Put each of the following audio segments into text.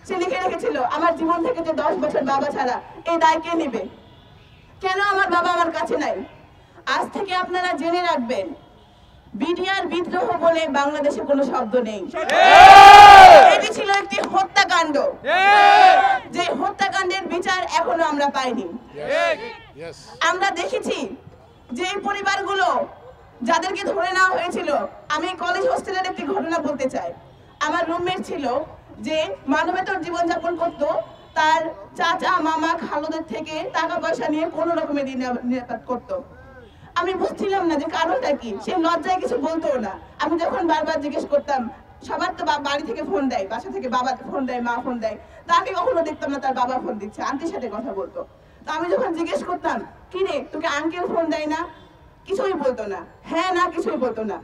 সে লিখে রেখেছিল আমার জীবন থেকে যে 10 বছর বাবা ছাড়া, এই দায় কে নেবে? কেন আমার বাবা আমার কাছে নাই? আজ থেকে আপনারা জেনে রাখবেন, বিডিআর বিদ্রোহ বলে বাংলাদেশে কোনো শব্দ নেই। এটি ছিল একটি হত্যাকাণ্ড, যে হত্যাকাণ্ডের বিচার এখনো আমরা পাইনি। আমরা দেখেছি যে পরিবারগুলো যাদেরকে ধরে নেওয়া হয়েছিল, আমি কলেজ হোস্টেলের একটি ঘটনা বলতে চাই। আমার রুমমেট ছিল যে মানবেতর জীবনযাপন করত, তার চাচা মামা খালুদের থেকে টাকা পয়সা নিয়ে কোনো রকমের নিরাপদ করত। আমি বুঝছিলাম না যে কারণটা কি, সে লজ্জায় কিছু বলতো না। আমি যখন বারবার জিজ্ঞেস করতাম, সবার তো বাড়ি থেকে ফোন দেয়, বাসা থেকে বাবা ফোন দেয়, মা ফোন দেয়, তাকে কখনো দেখতাম না তার বাবা ফোন দিচ্ছে, আন্টির সাথে কথা বলতো। তো আমি যখন জিজ্ঞেস করতাম, কি রে তোকে আঙ্কেল ফোন দেয় না, কিছুই বলতো না, হ্যাঁ না কিছুই বলতো না।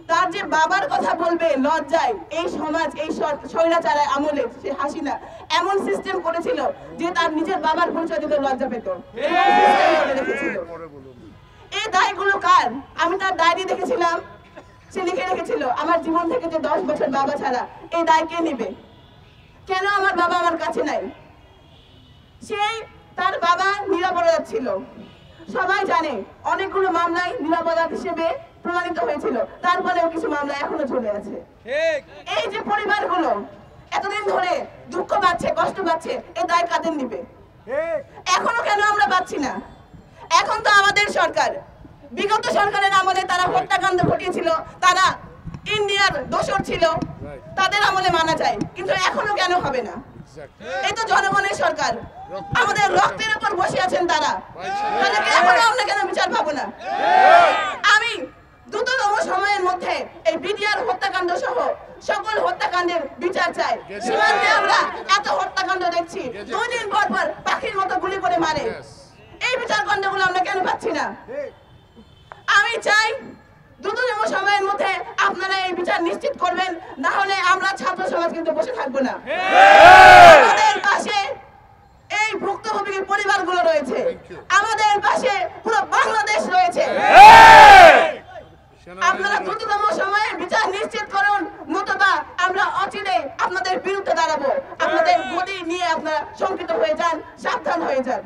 তার যে বাবার কথা বলবে লজ্জায়, এই সমাজ এই স্বৈরাচার আমলে সে হাসিনা এমন সিস্টেম করেছিল যে তার নিজের বাবার পরিচয় দিতে লজ্জা পেত। এই দায়গুলো কার? আমি তার ডায়েরি দেখেছিলাম, সে লিখে রেখেছিল আমার জীবন থেকে যে 10 বছর বাবা ছাড়া, এই দায় কে নেবে? কেন আমার বাবা আমার কাছে নাই? সেই তার বাবা নিরাপরাধ ছিল, সবাই জানে। অনেকগুলো মামলায় নিরাপরাধ হিসেবে প্রমাণিত হয়েছিল, তারপরেও কিছু মামলা এখনো চলে আছে। এই যে পরিবারগুলো এতদিন ধরে দুঃখ পাচ্ছে, কষ্ট পাচ্ছে, এই দায় কাদের নিবে? এখনো কেন আমরা পাচ্ছি না? এখন তো আমাদের সরকার, বিগত সরকারের আমলে তারা হত্যাকাণ্ড ঘটিয়েছিল, তারা ইন্ডিয়ার দোষর ছিল, তাদের আমলে মানা যায়, কিন্তু এখনো কেন হবে না? এই তো জনগণের সরকার, আমাদের রক্তের উপর বসে আছেন তারা, তাহলে এখনো আমরা কেন বিচার পাবো না? আমি দ্রুততম সময়ের মধ্যে এই বিডিআর হত্যাকাণ্ড সহ সকল হত্যাকাণ্ডের বিচার চাই। সীমান্তে আমরা এত হত্যাকাণ্ড দেখছি, 2 দিন পর পর পাখির মতো গুলি করে মারে। এই বিচার কাণ্ডগুলো আমরা কেন পাচ্ছি না? আমি চাই দ্রুততম সময়ের মধ্যে আপনারা এই বিচার নিশ্চিত করবেন, না হলে আমরা ছাত্র সমাজ কিন্তু বসে থাকবো না। আমাদের পাশে এই ভুক্তভোগী পরিবারগুলো রয়েছে, আমাদের পাশে পুরো বাংলাদেশ রয়েছে। আপনারা দ্রুততম সময়ে বিচার নিশ্চিত করুন, নতুবা আমরা অচিরে আপনাদের বিরুদ্ধে দাঁড়াবো। আপনাদের গদি নিয়ে আপনারা শঙ্কিত হয়ে যান, সাবধান হয়ে যান।